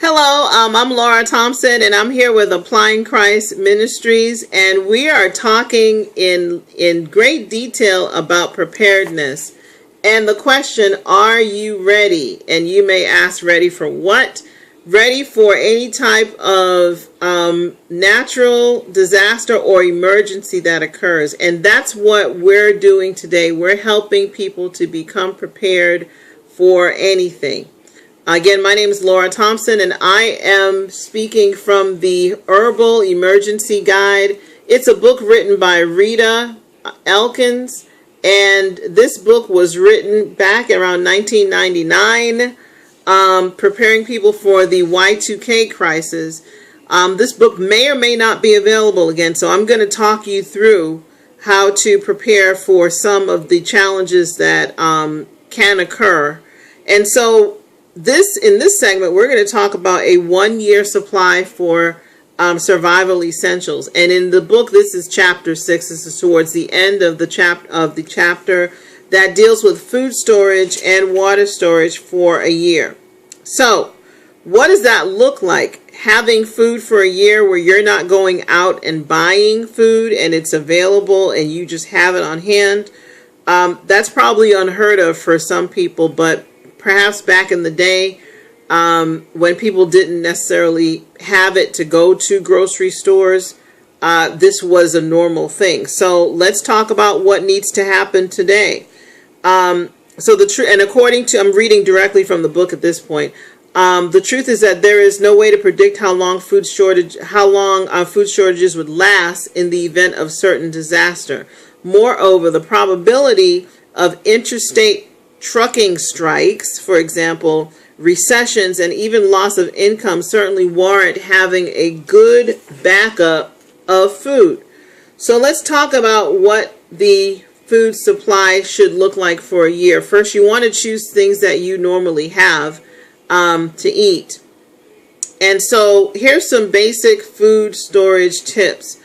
Hello, I'm Laura Thompson, and I'm here with Applying Christ Ministries, and we are talking in great detail about preparedness. And the question, are you ready? And you may ask, ready for what? Ready for any type of natural disaster or emergency that occurs. And that's what we're doing today. We're helping people to become prepared for anything. Again, my name is Laura Thompson, and I am speaking from the Herbal Emergency Guide. It's a book written by Rita Elkins, and this book was written back around 1999, preparing people for the Y2K crisis. This book may or may not be available again, so I'm going to talk you through how to prepare for some of the challenges that can occur. And so in this segment, we're going to talk about a 1-year supply for survival essentials. And in the book, this is chapter 6. This is towards the end of the chapter that deals with food storage and water storage for a year. So what does that look like? Having food for a year where you're not going out and buying food and it's available and you just have it on hand. That's probably unheard of for some people, but perhaps back in the day when people didn't necessarily have it to go to grocery stores, this was a normal thing. So let's talk about what needs to happen today. And according to, I'm reading directly from the book at this point, the truth is that there is no way to predict how long food shortages would last in the event of certain disaster. Moreover, the probability of interstate trucking strikes, for example, recessions, and even loss of income certainly warrant having a good backup of food. So let's talk about what the food supply should look like for a year. First, you want to choose things that you normally have to eat. And so here's some basic food storage tips.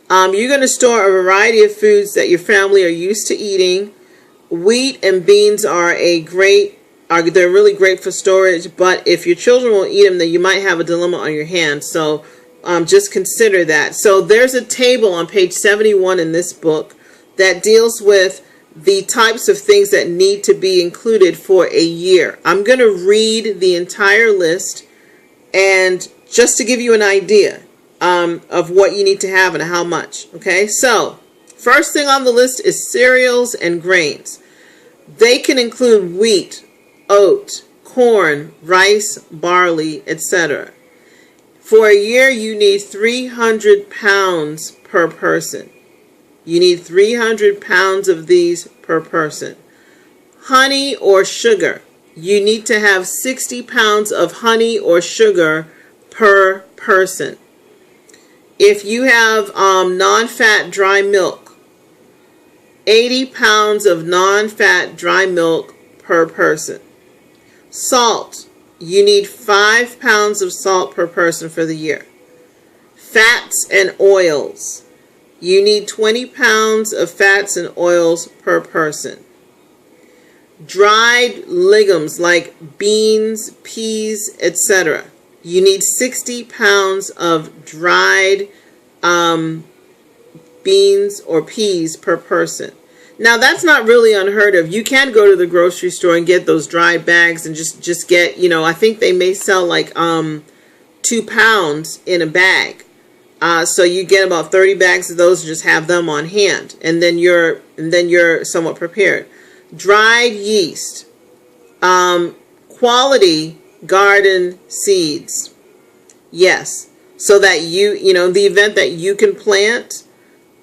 You're going to store a variety of foods that your family are used to eating. Wheat and beans are they're really great for storage, but if your children will eat them, then you might have a dilemma on your hands. So just consider that. So there's a table on page 71 in this book that deals with the types of things that need to be included for a year. I'm going to read the entire list, and just to give you an idea of what you need to have and how much. Okay, so first thing on the list is cereals and grains. They can include wheat, oat, corn, rice, barley, etc. For a year, you need 300 pounds per person. You need 300 pounds of these per person. Honey or sugar. You need to have 60 pounds of honey or sugar per person. If you have non-fat dry milk, 80 pounds of non-fat dry milk per person. Salt. You need 5 pounds of salt per person for the year. Fats and oils. You need 20 pounds of fats and oils per person. Dried legumes like beans, peas, etc. You need 60 pounds of dried beans or peas per person. Now that's not really unheard of. You can go to the grocery store and get those dried bags and just get, I think they may sell like 2 pounds in a bag. So you get about 30 bags of those and just have them on hand, and then you're somewhat prepared. Dried yeast, quality garden seeds. Yes, so that the event that you can plant,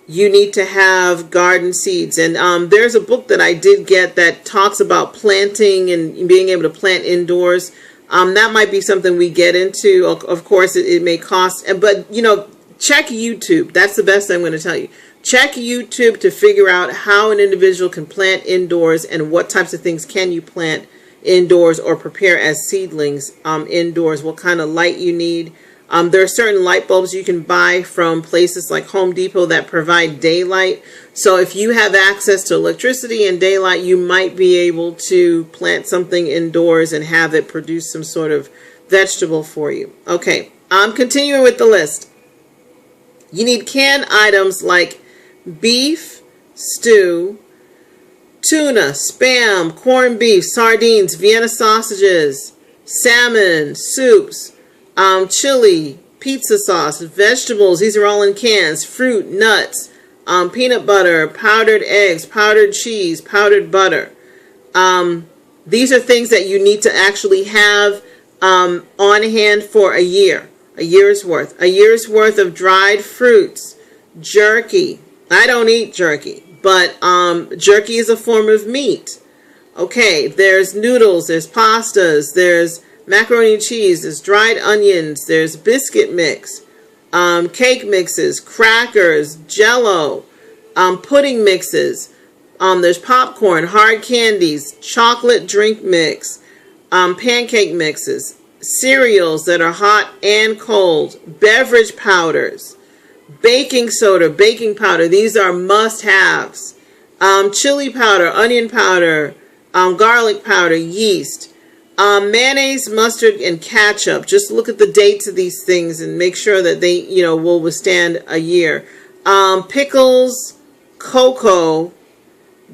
you need to have garden seeds. And there's a book that I did get that talks about planting and being able to plant indoors. That might be something we get into. Of course, it may cost, but check YouTube. That's the best I'm going to tell you. Check YouTube to figure out how an individual can plant indoors and what types of things can you plant indoors or prepare as seedlings indoors, what kind of light you need. There are certain light bulbs you can buy from places like Home Depot that provide daylight. So if you have access to electricity and daylight, you might be able to plant something indoors and have it produce some sort of vegetable for you. Okay, I'm continuing with the list. You need canned items like beef stew, tuna, spam, corned beef, sardines, Vienna sausages, salmon, soups, chili, pizza sauce, vegetables. These are all in cans. Fruit, nuts, peanut butter, powdered eggs, powdered cheese, powdered butter. These are things that you need to actually have on hand for a year. A year's worth. A year's worth of dried fruits, jerky. I don't eat jerky, but jerky is a form of meat. Okay, there's noodles, there's pastas, there's macaroni and cheese, there's dried onions, there's biscuit mix, cake mixes, crackers, jello, pudding mixes, there's popcorn, hard candies, chocolate drink mix, pancake mixes, cereals that are hot and cold, beverage powders, baking soda, baking powder. These are must-haves. Chili powder, onion powder, garlic powder, yeast, mayonnaise, mustard, and ketchup. Just look at the dates of these things and make sure that they, will withstand a year. Pickles, cocoa,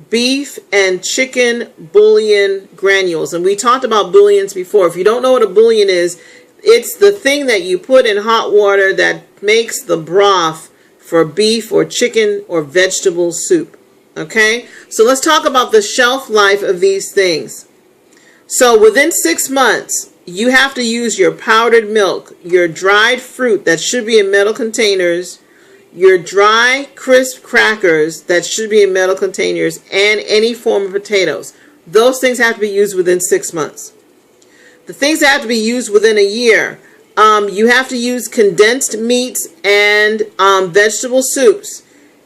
beef and chicken bouillon granules. And we talked about bouillons before. If you don't know what a bouillon is, it's the thing that you put in hot water that makes the broth for beef or chicken or vegetable soup. Okay? So let's talk about the shelf life of these things. So within 6 months, you have to use your powdered milk, your dried fruit that should be in metal containers, your dry, crisp crackers that should be in metal containers, and any form of potatoes. Those things have to be used within 6 months. The things that have to be used within a year, you have to use condensed meats and vegetable soups,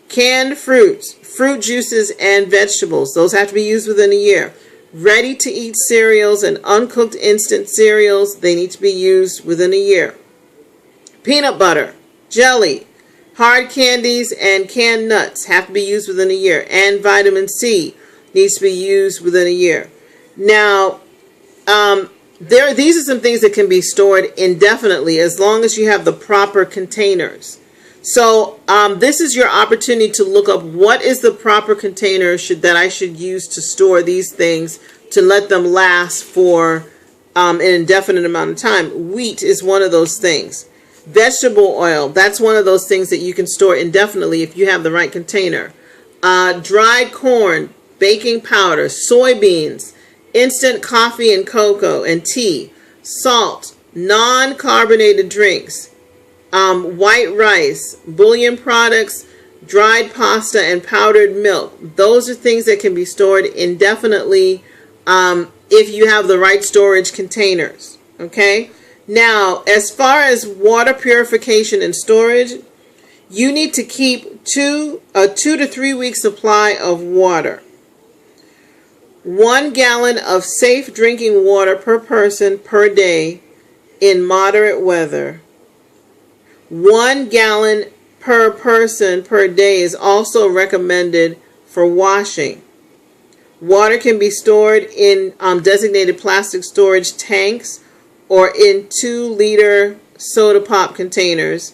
canned fruits, fruit juices, and vegetables. Those have to be used within a year. Ready-to-eat cereals and uncooked instant cereals, they need to be used within a year. Peanut butter, jelly, hard candies, and canned nuts have to be used within a year. And vitamin C needs to be used within a year. Now, these are some things that can be stored indefinitely as long as you have the proper containers. So this is your opportunity to look up what is the proper container that I should use to store these things to let them last for an indefinite amount of time. Wheat is one of those things. Vegetable oil, that's one of those things that you can store indefinitely if you have the right container. Dried corn, baking powder, soybeans, instant coffee and cocoa and tea, salt, non-carbonated drinks, white rice, bouillon products, dried pasta, and powdered milk. Those are things that can be stored indefinitely if you have the right storage containers. Okay? Now, as far as water purification and storage, you need to keep a 2 to 3 week supply of water. 1 gallon of safe drinking water per person per day in moderate weather. 1 gallon per person per day is also recommended for washing. Water can be stored in designated plastic storage tanks or in 2-liter soda pop containers,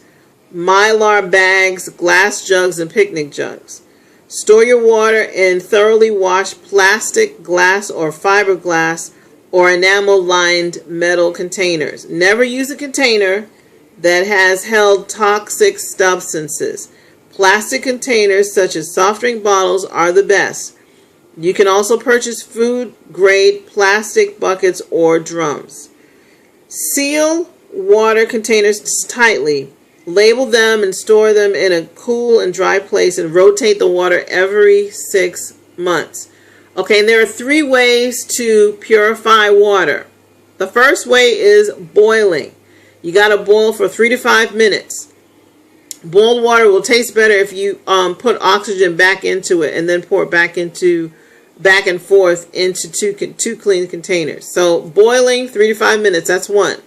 Mylar bags, glass jugs, and picnic jugs. Store your water in thoroughly washed plastic, glass, or fiberglass or enamel-lined metal containers. Never use a container that has held toxic substances. Plastic containers such as soft drink bottles are the best. You can also purchase food-grade plastic buckets or drums. Seal water containers tightly. Label them and store them in a cool and dry place and rotate the water every 6 months. Okay, and there are 3 ways to purify water. The first way is boiling. You got to boil for 3 to 5 minutes. Boiled water will taste better if you put oxygen back into it and then pour it back and forth into two clean containers. So boiling 3 to 5 minutes, that's one.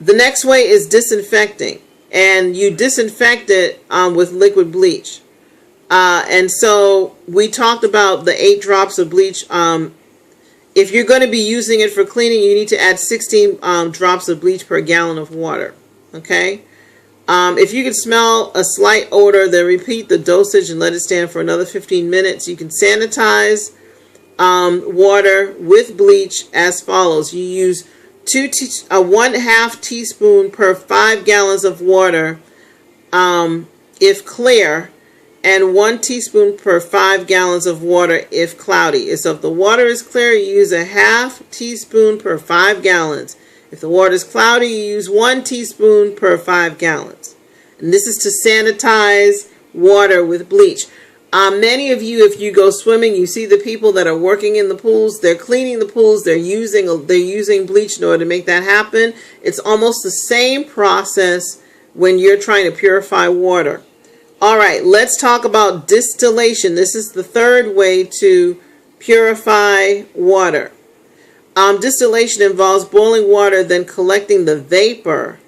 The next way is disinfecting, and you disinfect it with liquid bleach. And so we talked about the 8 drops of bleach If you're going to be using it for cleaning, you need to add 16 drops of bleach per gallon of water. Okay? If you can smell a slight odor, then repeat the dosage and let it stand for another 15 minutes. You can sanitize water with bleach as follows. You use 1/2 teaspoon per 5 gallons of water if clear, and 1 teaspoon per 5 gallons of water if cloudy. So if the water is clear, you use 1/2 teaspoon per 5 gallons. If the water is cloudy, you use 1 teaspoon per 5 gallons. And this is to sanitize water with bleach. Many of you, if you go swimming, you see the people that are working in the pools. They're cleaning the pools. They're using bleach in order to make that happen. It's almost the same process when you're trying to purify water. All right, let's talk about distillation. This is the third way to purify water. Distillation involves boiling water, then collecting the vapor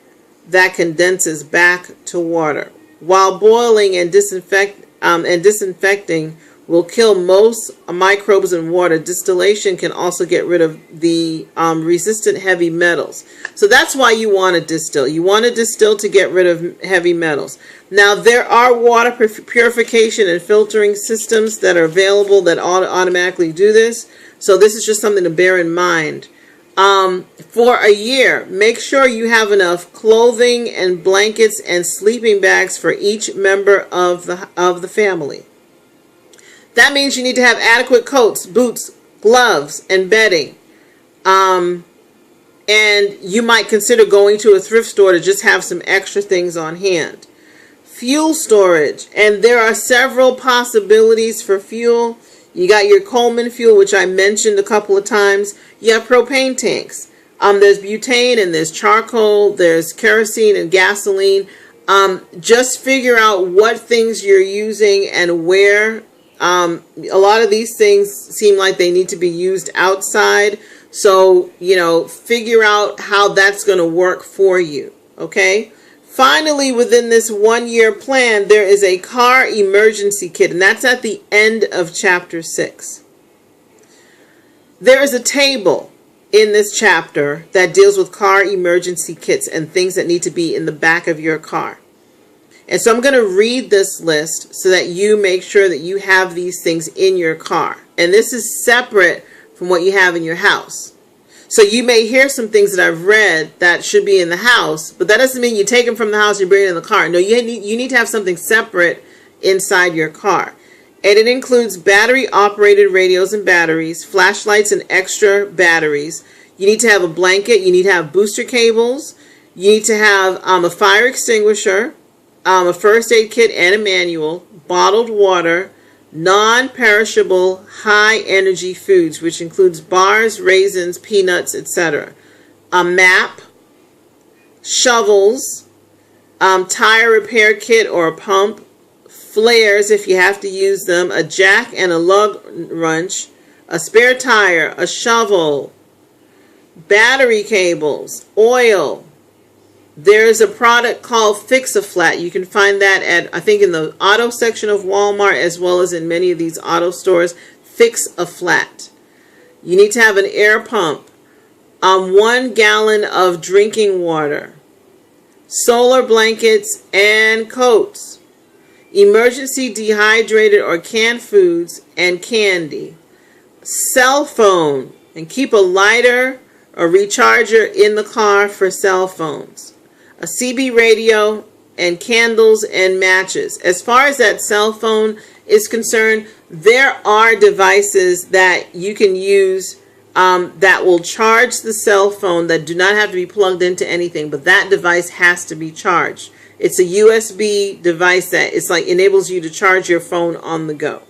that condenses back to water. While boiling and disinfecting will kill most microbes in water, distillation can also get rid of the resistant heavy metals. So that's why you want to distill. You want to distill to get rid of heavy metals. Now, there are water purification and filtering systems that are available that automatically do this. So this is just something to bear in mind. For a year, make sure you have enough clothing and blankets and sleeping bags for each member of the family. That means you need to have adequate coats, boots, gloves, and bedding. And you might consider going to a thrift store to just have some extra things on hand. Fuel storage, and there are several possibilities for fuel. You got your Coleman fuel, which I mentioned a couple of times. You have propane tanks. There's butane and there's charcoal. There's kerosene and gasoline. Just figure out what things you're using and where. A lot of these things seem like they need to be used outside. So, figure out how that's going to work for you. Okay? Finally, within this 1-year plan, there is a car emergency kit, and that's at the end of chapter 6. There is a table in this chapter that deals with car emergency kits and things that need to be in the back of your car. And so I'm going to read this list so that you make sure that you have these things in your car. And this is separate from what you have in your house. So you may hear some things that I've read that should be in the house, but that doesn't mean you take them from the house and you bring it in the car. No, you need to have something separate inside your car. And it includes battery-operated radios and batteries, flashlights and extra batteries. You need to have a blanket. You need to have booster cables. You need to have a fire extinguisher, a first aid kit and a manual, bottled water, non-perishable high-energy foods, which includes bars, raisins, peanuts, etc., a map, shovels, tire repair kit or a pump, flares if you have to use them, a jack and a lug wrench, a spare tire, a shovel, battery cables, oil. There's a product called Fix-A-Flat. You can find that at, I think, in the auto section of Walmart as well as in many of these auto stores. Fix-A-Flat. You need to have an air pump, 1 gallon of drinking water, solar blankets and coats, emergency dehydrated or canned foods and candy, cell phone, and keep a lighter or recharger in the car for cell phones, a CB radio, and candles and matches. As far as that cell phone is concerned, there are devices that you can use that will charge the cell phone that do not have to be plugged into anything, but that device has to be charged. It's a USB device that enables you to charge your phone on the go.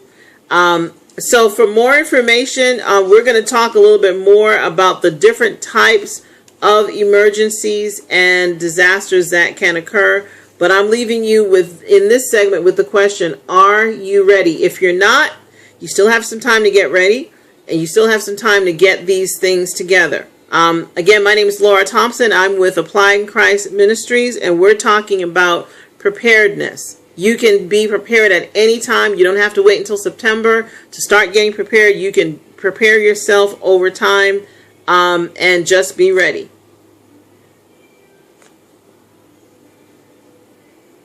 So for more information, we're going to talk a little bit more about the different types of emergencies and disasters that can occur. But I'm leaving you in this segment with the question, are you ready? If you're not, you still have some time to get ready, and you still have some time to get these things together. Again, my name is Laura Thompson. I'm with Applying Christ Ministries, and we're talking about preparedness. You can be prepared at any time. You don't have to wait until September to start getting prepared. You can prepare yourself over time, and just be ready.